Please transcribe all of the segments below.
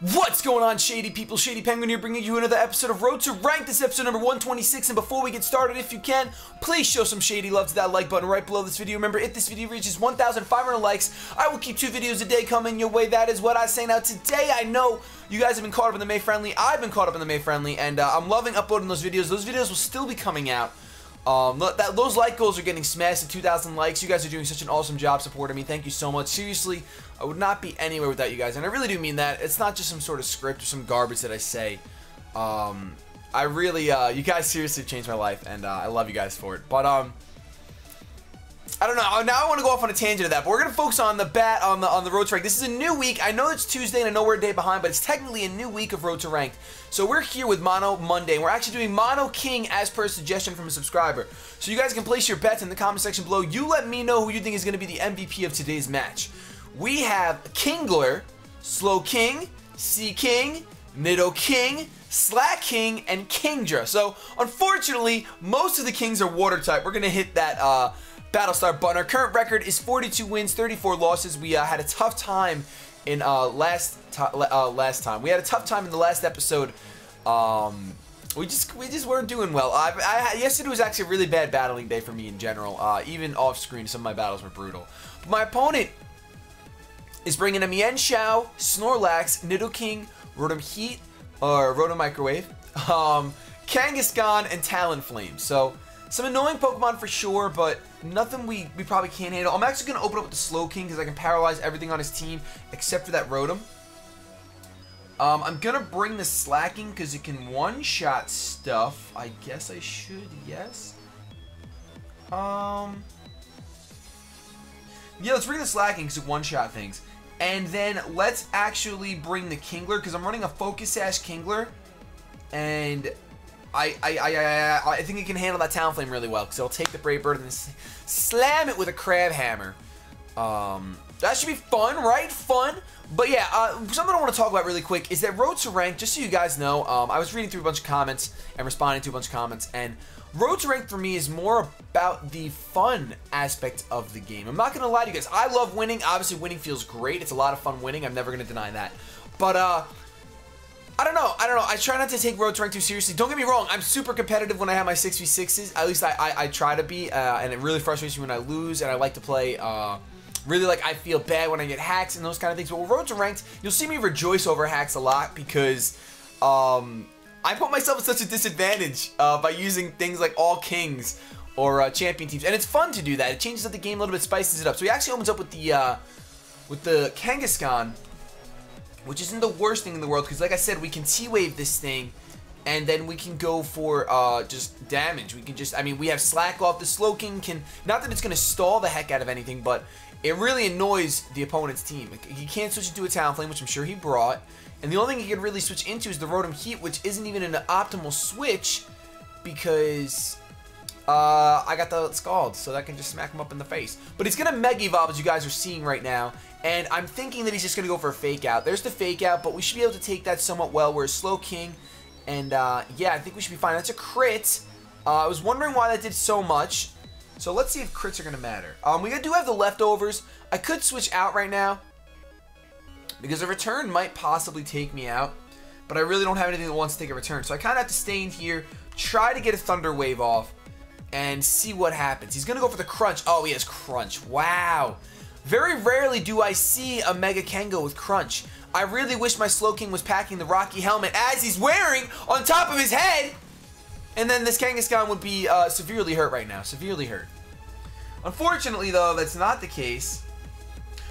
What's going on, Shady people? ShadyPenguinn here, bringing you another episode of Road to Rank. This is episode number 126, and before we get started, if you can, please show some shady love to that like button right below this video. Remember, if this video reaches 1,500 likes, I will keep 2 videos a day coming your way. That is what I say. Now, today, I know you guys have been caught up in the May Friendly. I've been caught up in the May Friendly, and I'm loving uploading those videos. Those videos will still be coming out. Those like goals are getting smashed at 2,000 likes. You guys are doing such an awesome job supporting me. Thank you so much. Seriously, I would not be anywhere without you guys, and I really do mean that. It's not just some sort of script or some garbage that I say. I really, you guys seriously changed my life, and I love you guys for it. But I don't know. Now I want to go off on a tangent of that, but we're gonna focus on the on the Road to Rank. This is a new week. I know it's Tuesday, and I know we're a day behind, but it's technically a new week of Road to Rank. So we're here with Mono Monday, and we're actually doing Mono King as per suggestion from a subscriber. So you guys can place your bets in the comment section below. You let me know who you think is going to be the MVP of today's match. We have Kingler, Slow King, Sea King, Nido King, Slack King, and Kingdra. So unfortunately, most of the Kings are water type. We're going to hit that Battlestar button. Our current record is 42 wins, 34 losses. We had a tough time in last time. We had a tough time in the last episode. We just weren't doing well. Yesterday was actually a really bad battling day for me in general. Even off screen, some of my battles were brutal. But my opponent is bringing a Mienshao, Snorlax, Nidoking, Rotom Heat, or Rotom Microwave, Kangaskhan, and Talonflame. So some annoying Pokemon for sure, but nothing we probably can't handle. I'm actually going to open up with the Slow King because I can paralyze everything on his team except for that Rotom. I'm going to bring the Slacking because it can one-shot stuff. I guess I should, yes. Yeah, let's bring the Slacking because it one-shot things. And then let's actually bring the Kingler because I'm running a Focus Sash Kingler. And I think it can handle that Talonflame really well because it'll take the Brave Bird and slam it with a Crab Hammer. That should be fun, right? Fun. But yeah, something I want to talk about really quick is that Road to Rank, just so you guys know, I was reading through a bunch of comments and responding to a bunch of comments, and Road to Rank for me is more about the fun aspect of the game. I'm not going to lie to you guys. I love winning. Obviously, winning feels great. It's a lot of fun winning. I'm never going to deny that. But, I don't know. I try not to take Road to Rank too seriously. Don't get me wrong. I'm super competitive when I have my 6v6s. At least I try to be, and it really frustrates me when I lose, and I like to play, really, like, I feel bad when I get hacks and those kind of things. But with Road to Ranked, you'll see me rejoice over hacks a lot because I put myself at such a disadvantage by using things like all kings or champion teams. And it's fun to do that. It changes up the game a little bit, spices it up. So he actually opens up with the Kangaskhan, which isn't the worst thing in the world because, like I said, we can T-Wave this thing and then we can go for just damage. We can just, I mean, we have Slack Off. The Slow King can, not that it's going to stall the heck out of anything, but it really annoys the opponent's team. He can't switch into a Talonflame, which I'm sure he brought. And the only thing he can really switch into is the Rotom Heat, which isn't even an optimal switch because I got the Scald, so that can just smack him up in the face. But he's going to Mega Evolve, as you guys are seeing right now. And I'm thinking that he's just going to go for a Fake Out. There's the Fake Out, but we should be able to take that somewhat well. We're a Slow King. And yeah, I think we should be fine. That's a crit. I was wondering why that did so much. So let's see if crits are going to matter. We do have the leftovers. I could switch out right now because a return might possibly take me out, but I really don't have anything that wants to take a return. So I kind of have to stay in here, try to get a Thunder Wave off, and see what happens. He's going to go for the Crunch. Oh, he has Crunch. Wow. Very rarely do I see a Mega Kango with Crunch. I really wish my Slow King was packing the Rocky helmet as he's wearing on top of his head. And then this Kangaskhan would be severely hurt right now. Severely hurt. Unfortunately, though, that's not the case.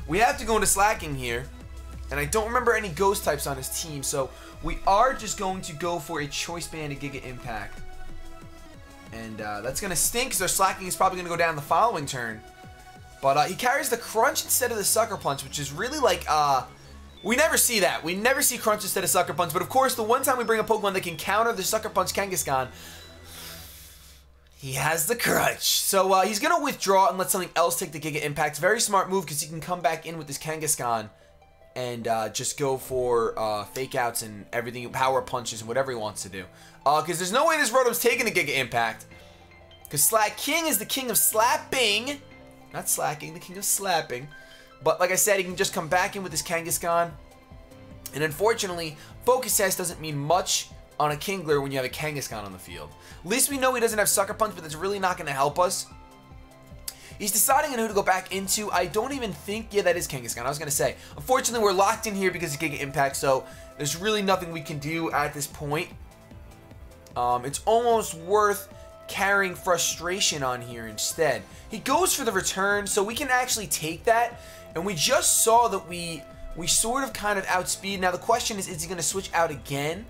We have to go into Slacking here. And I don't remember any Ghost types on his team. So we are just going to go for a Choice Band and Giga Impact. And that's going to stink because our Slacking is probably going to go down the following turn. But he carries the Crunch instead of the Sucker Punch, which is really like... we never see that. We never see Crunch instead of Sucker Punch. But of course, the one time we bring a Pokemon that can counter the Sucker Punch Kangaskhan, he has the Crunch. So he's going to withdraw and let something else take the Giga Impact. Very smart move because he can come back in with this Kangaskhan and just go for Fake Outs and everything, Power Punches and whatever he wants to do. Because there's no way this Rotom's taking a Giga Impact. Because Slack King is the king of slapping. Not slacking, the king of slapping. But like I said, he can just come back in with his Kangaskhan And unfortunately, Focus Sash doesn't mean much on a Kingler when you have a Kangaskhan on the field. At least we know he doesn't have Sucker Punch, but that's really not going to help us. He's deciding on who to go back into. I don't even think... Yeah, that is Kangaskhan. I was going to say. Unfortunately, we're locked in here because of Giga Impact, so there's really nothing we can do at this point. It's almost worth carrying Frustration on here instead. He goes for the return, so we can actually take that. And we just saw that we sort of kind of outspeed. Now, the question is he going to switch out again?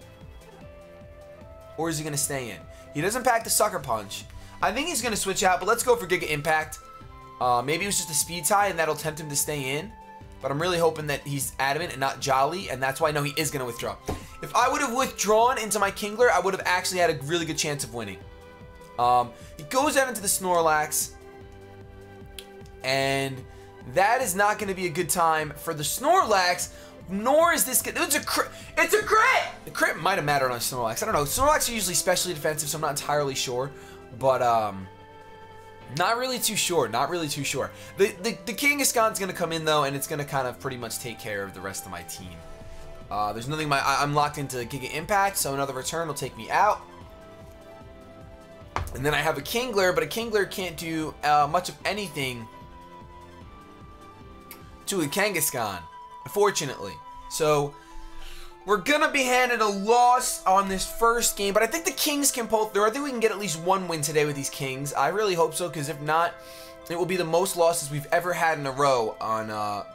Or is he going to stay in? He doesn't pack the Sucker Punch. I think he's going to switch out, but let's go for Giga Impact. Maybe it was just a speed tie, and that'll tempt him to stay in. But I'm really hoping that he's adamant and not jolly, and that's why I know he is going to withdraw. If I would have withdrawn into my Kingler, I would have actually had a really good chance of winning. He goes out into the Snorlax, and that is not going to be a good time for the Snorlax, nor is this good. It's a crit! It's a crit! The crit might have mattered on Snorlax. I don't know. Snorlax are usually specially defensive, so I'm not entirely sure. But, not really too sure. Not really too sure. The Kangaskhan's going to come in, though, and it's going to kind of pretty much take care of the rest of my team. There's nothing... I'm locked into Giga Impact, so another return will take me out. And then I have a Kingler, but a Kingler can't do much of anything to a Kangaskhan, unfortunately. So, we're going to be handed a loss on this first game, but I think the Kings can pull through. I think we can get at least one win today with these Kings. I really hope so, because if not, it will be the most losses we've ever had in a row on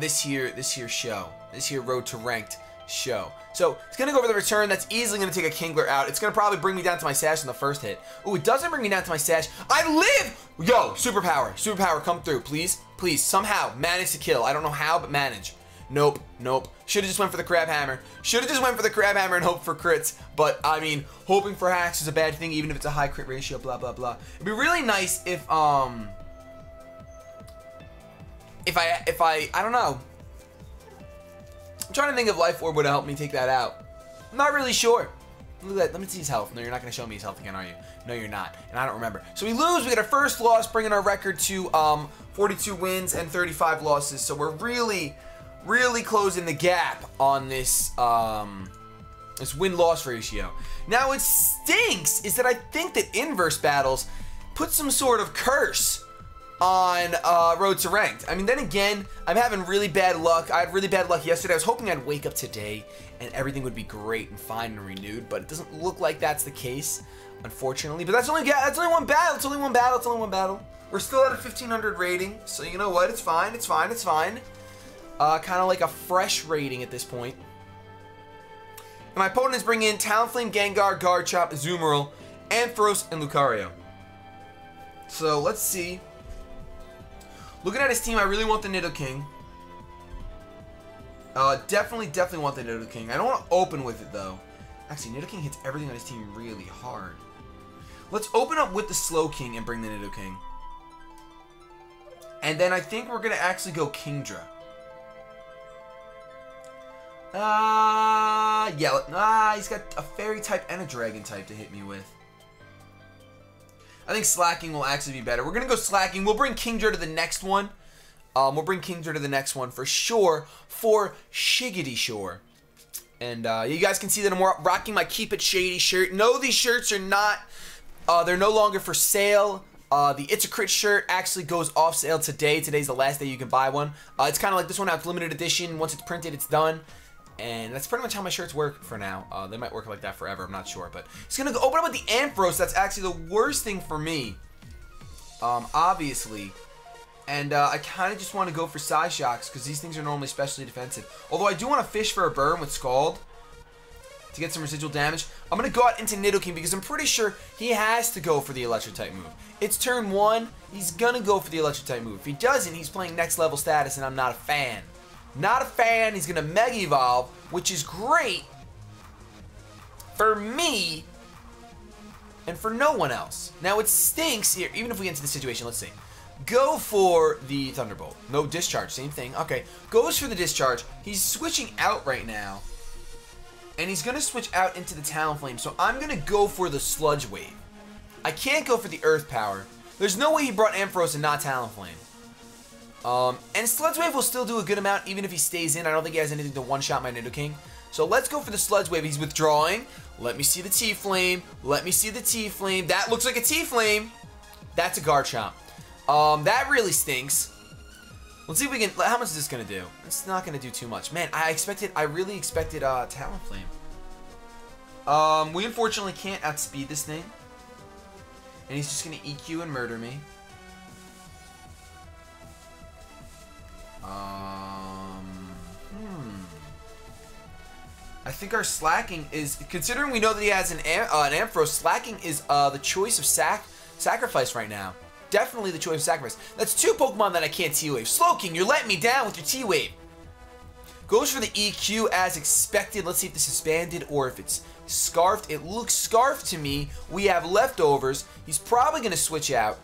this here show. This here Road to Ranked show. So, it's going to go for the return. That's easily going to take a Kingler out. It's going to probably bring me down to my Sash in the first hit. Ooh, it doesn't bring me down to my Sash. I live! Yo, Superpower. Superpower, come through, please. Please, somehow, manage to kill. I don't know how, but manage. Nope, nope. Should have just went for the Crab Hammer. Should have just went for the Crab Hammer and hoped for crits. But, I mean, hoping for hacks is a bad thing, even if it's a high crit ratio, blah, blah, blah. It'd be really nice if I don't know. I'm trying to think if Life Orb would have helped me take that out. I'm not really sure. Look at that. Let me see his health. No, you're not going to show me his health again, are you? No, you're not. And I don't remember. So we lose. We get our first loss, bringing our record to 42 wins and 35 losses. So we're really closing the gap on this this win-loss ratio. Now, what stinks is that I think that Inverse Battles put some sort of curse on Road to Ranked. I mean, then again, I'm having really bad luck. I had really bad luck yesterday. I was hoping I'd wake up today and everything would be great and fine and renewed, but it doesn't look like that's the case, unfortunately. But that's only one battle. It's only one battle. It's only one battle. We're still at a 1500 rating, so you know what? It's fine. It's fine. It's fine. Kind of like a fresh rating at this point. And my opponents bring in Talonflame, Gengar, Garchomp, Azumarill, Ampharos, and Lucario. So let's see. Looking at his team, I really want the Nidoking. Definitely want the Nidoking. I don't want to open with it, though. Actually, Nidoking hits everything on his team really hard. Let's open up with the Slowking and bring the Nidoking. And then I think we're going to actually go Kingdra. He's got a Fairy type and a Dragon type to hit me with. I think Slacking will actually be better. We're going to go Slacking. We'll bring Kingdra to the next one. We'll bring Kingdra to the next one for sure. For Shiggity Shore. And you guys can see that I'm rocking my Keep It Shady shirt. No, these shirts are not... they're no longer for sale. The It's a Crit shirt actually goes off sale today. Today's the last day you can buy one. It's kind of like this one. It's limited edition. Once it's printed, it's done. And that's pretty much how my shirts work for now. They might work like that forever. I'm not sure. But it's going to open up with the Ampharos. That's actually the worst thing for me. Obviously. And I kind of just want to go for Psyshocks because these things are normally specially defensive. Although I do want to fish for a burn with Scald to get some residual damage. I'm going to go out into Nidoking because I'm pretty sure he has to go for the Electric type move. It's turn 1. He's going to go for the Electric type move. If he doesn't, he's playing next level status and I'm not a fan. Not a fan. He's going to Mega Evolve, which is great for me and for no one else. Now, it stinks here. Even if we get into the situation, let's see. Go for the Thunderbolt. No Discharge. Same thing. Okay. Goes for the Discharge. He's switching out right now. And he's going to switch out into the Talonflame. So I'm going to go for the Sludge Wave. I can't go for the Earth Power. There's no way he brought Ampharos and not Talonflame. And Sludge Wave will still do a good amount even if he stays in. I don't think he has anything to one-shot my Nidoking. So let's go for the Sludge Wave. He's withdrawing. Let me see the T-Flame. Let me see the T-Flame. That looks like a T-Flame. That's a Garchomp. That really stinks. Let's see if we can... How much is this going to do? It's not going to do too much. Man, I really expected Talonflame. We unfortunately can't outspeed this thing. And he's just going to EQ and murder me. I think our slacking is, considering we know that he has an Ampharos, slacking is the choice of sacrifice right now. Definitely the choice of sacrifice. That's two Pokemon that I can't T-Wave. Slowking, you're letting me down with your T-Wave. Goes for the EQ as expected. Let's see if this is banded or if it's scarfed. It looks scarfed to me. We have leftovers. He's probably going to switch out.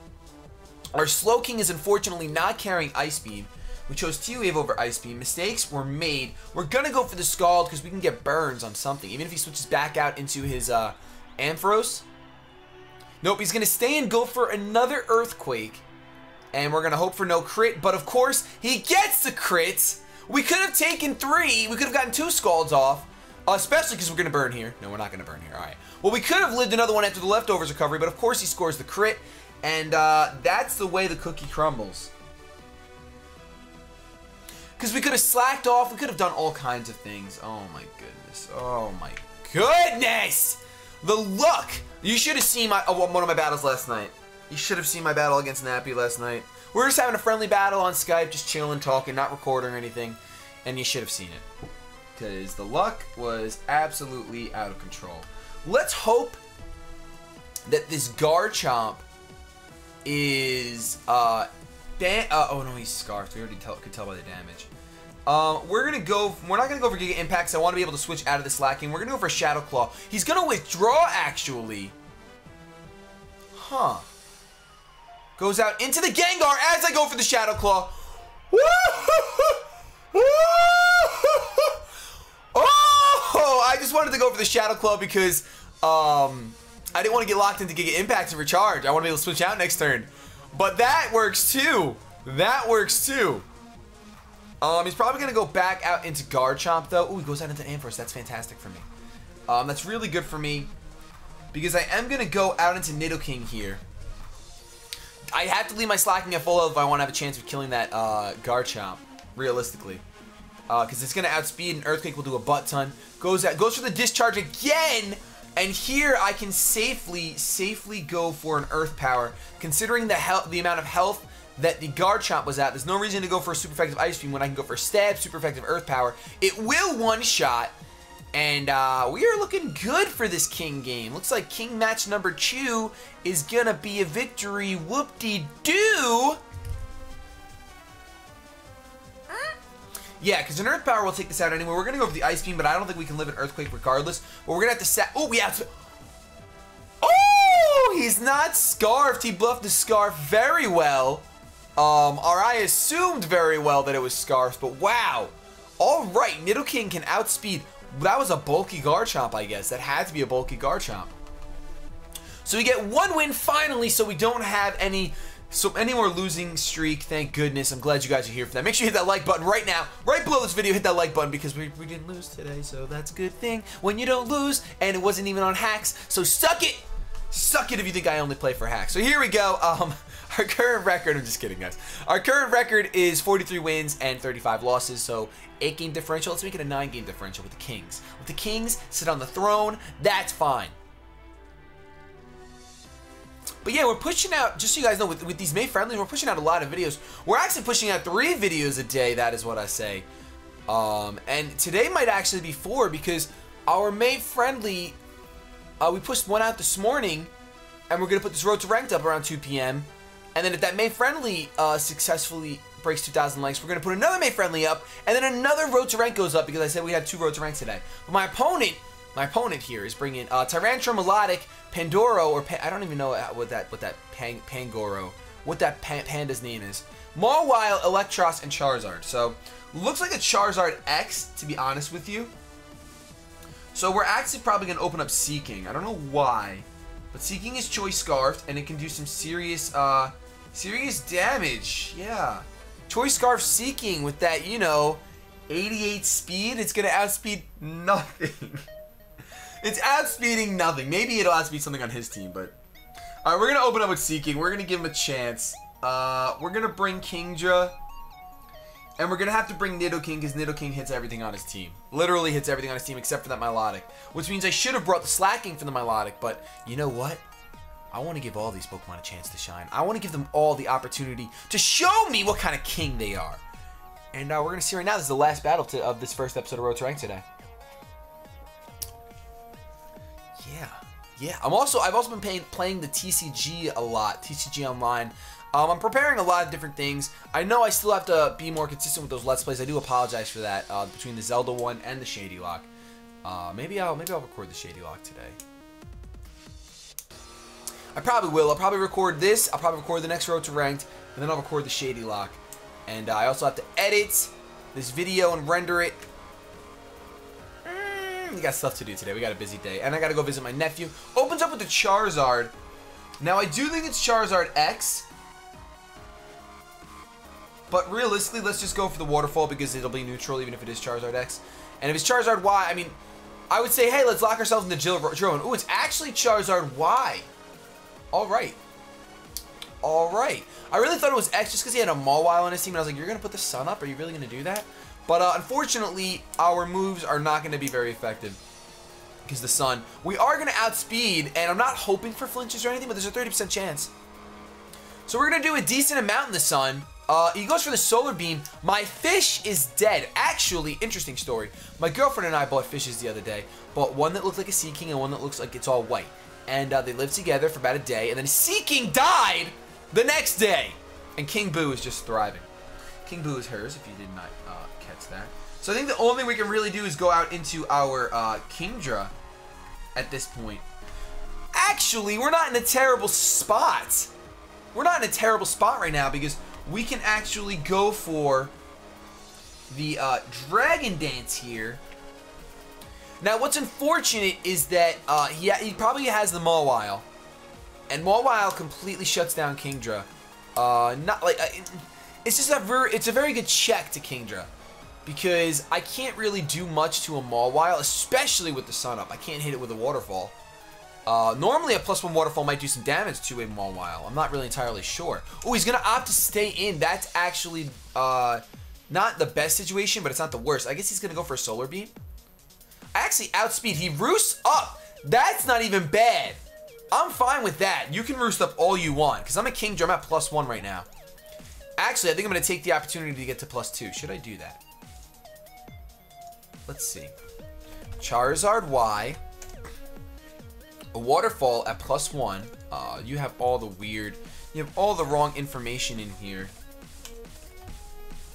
Our Slowking is unfortunately not carrying Ice Beam. We chose T-Wave over Ice Beam. Mistakes were made. We're going to go for the Scald because we can get burns on something. Even if he switches back out into his Ampharos. Nope, he's going to stay and go for another Earthquake. And we're going to hope for no crit. But of course, he gets the crit. We could have taken 3. We could have gotten 2 Scalds off. Especially because we're going to burn here. No, we're not going to burn here. All right. Well, we could have lived another one after the leftovers recovery. But of course, he scores the crit. And that's the way the cookie crumbles. Because we could have slacked off. We could have done all kinds of things. Oh, my goodness. Oh, my goodness. The luck. You should have seen one of my battles last night. You should have seen my battle against Nappy last night. We were just having a friendly battle on Skype, just chilling, talking, not recording or anything. And you should have seen it. Because the luck was absolutely out of control. Let's hope that this Garchomp is... oh no, he's scarfed. We already could tell by the damage. We're not gonna go for Giga Impacts. I want to be able to switch out of the slacking. We're gonna go for Shadow Claw. He's gonna withdraw actually. Huh. Goes out into the Gengar as I go for the Shadow Claw. Oh, I just wanted to go for the Shadow Claw because I didn't want to get locked into Giga Impacts and recharge. I want to be able to switch out next turn. But that works too. That works too. He's probably going to go back out into Garchomp though. Ooh, he goes out into Ampharos. That's fantastic for me. That's really good for me because I am going to go out into Nidoking here. I have to leave my slacking at full health if I want to have a chance of killing that Garchomp, realistically. Because it's going to outspeed and Earthquake will do a butt ton. Goes for the Discharge again. And here I can safely go for an Earth Power. Considering the amount of health that the Garchomp was at, there's no reason to go for a super effective Ice Beam when I can go for Stab, super effective Earth Power. It will one-shot. And we are looking good for this King game. Looks like King match number 2 is going to be a victory. Whoop-de-doo. Yeah, because an Earth Power will take this out anyway. We're going to go for the Ice Beam, but I don't think we can live an Earthquake regardless. But we're going to have to Oh, we have to... Oh, he's not scarfed. He bluffed the scarf very well. Or I assumed very well that it was scarfed, but wow. All right, Nidoking can outspeed. That was a bulky Garchomp, I guess. That had to be a bulky Garchomp. So we get 1 win finally, so we don't have any more losing streak. Thank goodness. I'm glad you guys are here for that. Make sure you hit that like button right now. Right below this video, hit that like button because we didn't lose today, so that's a good thing when you don't lose, and it wasn't even on hacks, so suck it. Suck it if you think I only play for hacks. So here we go. Our current record, I'm just kidding, guys. Our current record is 43 wins and 35 losses, so 8-game differential. Let's make it a 9-game differential with the Kings. With the Kings sit on the throne, that's fine. But yeah, we're pushing out, just so you guys know, with these May Friendlies, we're pushing out a lot of videos. We're actually pushing out 3 videos a day, that is what I say. And today might actually be 4 because our May Friendly, we pushed one out this morning, and we're going to put this Road to Ranked up around 2 p.m. And then if that May Friendly successfully breaks 2,000 likes, we're going to put another May Friendly up, and then another Road to Rank goes up because I said we had 2 Road to Rank today. But my opponent here is bringing Tyrantrum, Melodic, Pandoro, or I don't even know what that Pangoro, what that panda's name is. Mawile, Electros, and Charizard. So looks like a Charizard X, to be honest with you. So we're actually probably going to open up Seeking. I don't know why, but Seeking is Choice Scarfed, and it can do some serious damage. Yeah. Choice Scarf Seeking with that, you know, 88 speed. It's going to outspeed nothing. It's outspeeding nothing. Maybe it'll outspeed something on his team, but... Alright, we're going to open up with Seeking. We're going to give him a chance. We're going to bring Kingdra. And we're going to have to bring Nidoking because Nidoking hits everything on his team. Literally hits everything on his team except for that Milotic. Which means I should have brought the Slacking for the Milotic, but you know what? I want to give all these Pokemon a chance to shine. I want to give them all the opportunity to show me what kind of king they are. And we're going to see right now, this is the last battle of this first episode of Road to Rank today. Yeah. I've also been playing the TCG a lot, TCG Online. I'm preparing a lot of different things. I know I still have to be more consistent with those Let's Plays. I do apologize for that, between the Zelda one and the Shady Lock. Maybe I'll record the Shady Lock today. I probably will. I'll probably record this. I'll probably record the next Road to Ranked, and then I'll record the Shady Lock. And I also have to edit this video and render it. We got stuff to do today. We got a busy day. And I got to go visit my nephew. Opens up with the Charizard. Now, I do think it's Charizard X. But realistically, let's just go for the Waterfall because it'll be neutral even if it is Charizard X. And if it's Charizard Y, I mean, I would say, hey, let's lock ourselves into Drone. Ooh, it's actually Charizard Y. All right. I really thought it was X just because he had a Mawile on his team. And I was like, you're going to put the sun up? Are you really going to do that? But unfortunately, our moves are not going to be very effective because the sun. We are going to outspeed, and I'm not hoping for flinches or anything, but there's a 30% chance. So we're going to do a decent amount in the sun. He goes for the Solar Beam. My fish is dead. Actually, interesting story. My girlfriend and I bought fishes the other day. Bought one that looked like a Sea King and one that looks like it's all white. And they lived together for about a day, and then Sea King died the next day. And King Boo is just thriving. King Boo is hers, if you did not catch that. So I think the only thing we can really do is go out into our Kingdra at this point. Actually, we're not in a terrible spot. We're not in a terrible spot right now because we can actually go for the Dragon Dance here. Now, what's unfortunate is that he probably has the Mawile. And Mawile completely shuts down Kingdra. It's just it's a very good check to Kingdra. Because I can't really do much to a Mawile, especially with the sun up. I can't hit it with a Waterfall. Normally a +1 Waterfall might do some damage to a Mawile. I'm not really entirely sure. Oh, he's going to opt to stay in. That's actually not the best situation, but it's not the worst. I guess he's going to go for a Solar Beam. I actually outspeed. He roosts up. That's not even bad. I'm fine with that. You can roost up all you want, because I'm a Kingdra. I'm at +1 right now. Actually, I think I'm going to take the opportunity to get to +2. Should I do that? Let's see. Charizard Y. A Waterfall at +1. You have all the weird... You have all the wrong information in here.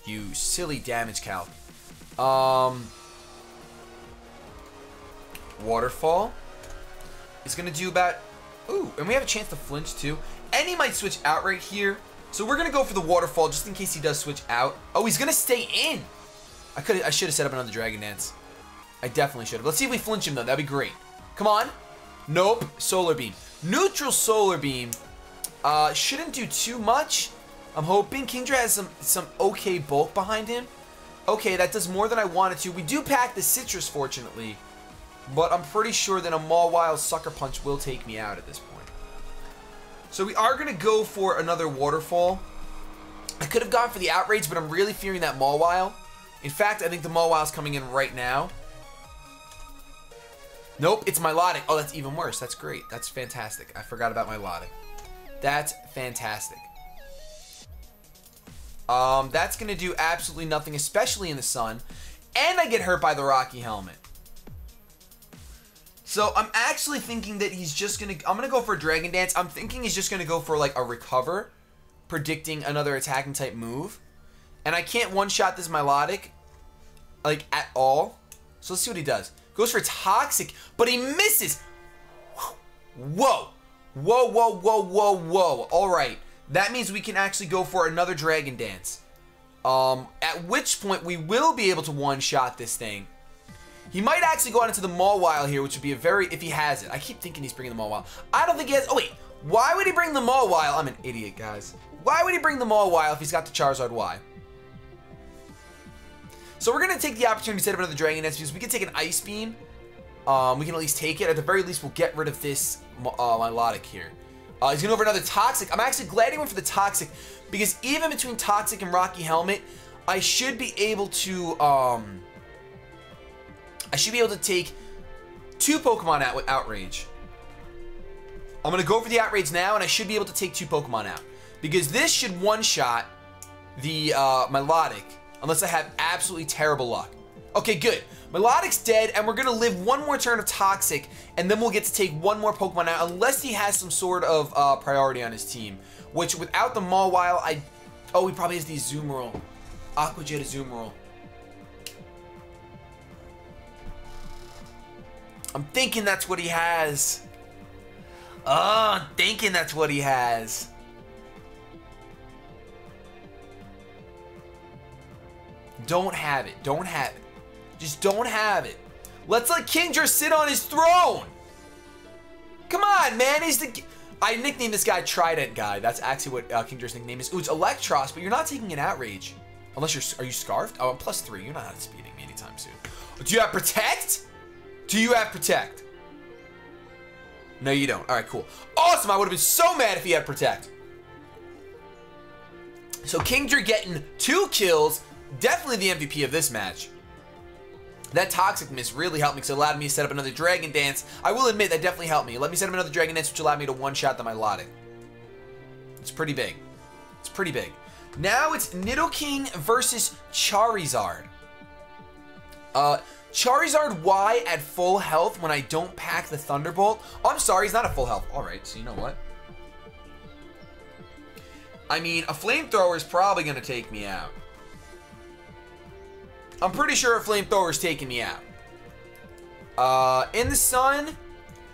You silly damage calc. Waterfall is going to do about... Ooh, and we have a chance to flinch too. And he might switch out right here. So we're going to go for the Waterfall just in case he does switch out. Oh, he's going to stay in. I should have set up another Dragon Dance. I definitely should have. Let's see if we flinch him though. That'd be great. Come on. Nope. Solar Beam. Neutral Solar Beam. Shouldn't do too much. I'm hoping Kingdra has some okay bulk behind him. Okay, that does more than I wanted to. We do pack the Citrus, fortunately. But I'm pretty sure that a Mawile Sucker Punch will take me out at this point. So we are going to go for another Waterfall. I could have gone for the Outrage, but I'm really fearing that Mawile. In fact, I think the Mawile's coming in right now. Nope, it's Milotic. Oh, that's even worse. That's great. That's fantastic. I forgot about Milotic. That's fantastic. That's going to do absolutely nothing, especially in the sun. And I get hurt by the Rocky Helmet. So I'm actually thinking that he's just going to... I'm going to go for a Dragon Dance. I'm thinking he's just going to go for like a Recover, predicting another attacking type move. And I can't one-shot this Milotic, like, at all. So let's see what he does. Goes for Toxic, but he misses. Whoa. Whoa, whoa, whoa, whoa, whoa. All right. That means we can actually go for another Dragon Dance. At which point we will be able to one-shot this thing. He might actually go out into the Mawile here, which would be a very... If he has it. I keep thinking he's bringing the Mawile. I don't think he has... Oh, wait. Why would he bring the Mawile? I'm an idiot, guys. Why would he bring the Mawile if he's got the Charizard Y? So we're going to take the opportunity to set up another Dragon Dance because we can take an Ice Beam. We can at least take it. At the very least, we'll get rid of this Milotic here. He's going to go for another Toxic. I'm actually glad he went for the Toxic because even between Toxic and Rocky Helmet, I should be able to take 2 Pokemon out with Outrage. I'm going to go for the Outrage now, and I should be able to take 2 Pokemon out. Because this should one-shot the Milotic, unless I have absolutely terrible luck. Okay, good. Milotic's dead, and we're going to live 1 more turn of Toxic, and then we'll get to take 1 more Pokemon out, unless he has some sort of priority on his team. Which, without the Mawile, oh, he probably has the Azumarill. Aqua Jet Azumarill. I'm thinking that's what he has. Oh, I'm thinking that's what he has. Don't have it. Don't have it. Just don't have it. Let's let Kingdra sit on his throne. Come on, man. I nicknamed this guy Trident Guy. That's actually what Kingdra's nickname is. Ooh, it's Electros, but you're not taking an Outrage. Unless are you Scarfed? Oh, I'm +3. You're not outspeeding me anytime soon. Do you have Protect? Do you have Protect? No, you don't. All right, cool. Awesome. I would have been so mad if he had Protect. So Kingdra getting 2 kills. Definitely the MVP of this match. That Toxic miss really helped me because it allowed me to set up another Dragon Dance. I will admit that definitely helped me. Let me set up another Dragon Dance, which allowed me to one-shot the Milotic. It's pretty big. It's pretty big. Now it's Nidoking versus Charizard. Charizard Y at full health when I don't pack the Thunderbolt. Oh, I'm sorry, he's not at full health. Alright, so you know what? I mean, a Flamethrower is probably going to take me out. I'm pretty sure a Flamethrower is taking me out. In the Sun,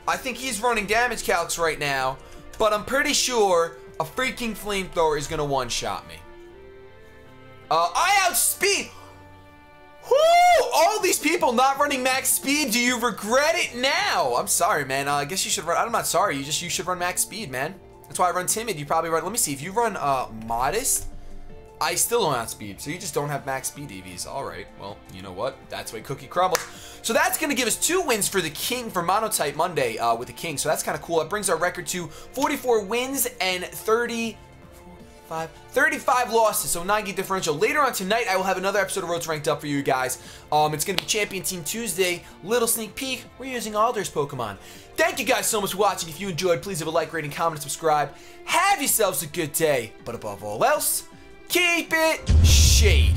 I think he's running damage calcs right now, but I'm pretty sure a freaking Flamethrower is going to one-shot me. I outspeed! Whoo! All these people not running max speed, do you regret it now? I'm sorry, man. I guess you should run. I'm not sorry. You should run max speed, man. That's why I run Timid. You probably run. Let me see. If you run Modest, I still don't outspeed. So you just don't have max speed EVs. All right. Well, you know what? That's why Cookie crumbles. So that's going to give us 2 wins for the King for Monotype Monday with the King. So that's kind of cool. That brings our record to 44 wins and 35 losses, so 9 game differential. Later on tonight, I will have another episode of Road to Ranked Up for you guys. It's going to be Champion Team Tuesday. Little sneak peek, we're using Alder's Pokemon. Thank you guys so much for watching. If you enjoyed, please leave a like, rating, comment, and subscribe. Have yourselves a good day, but above all else, keep it shady.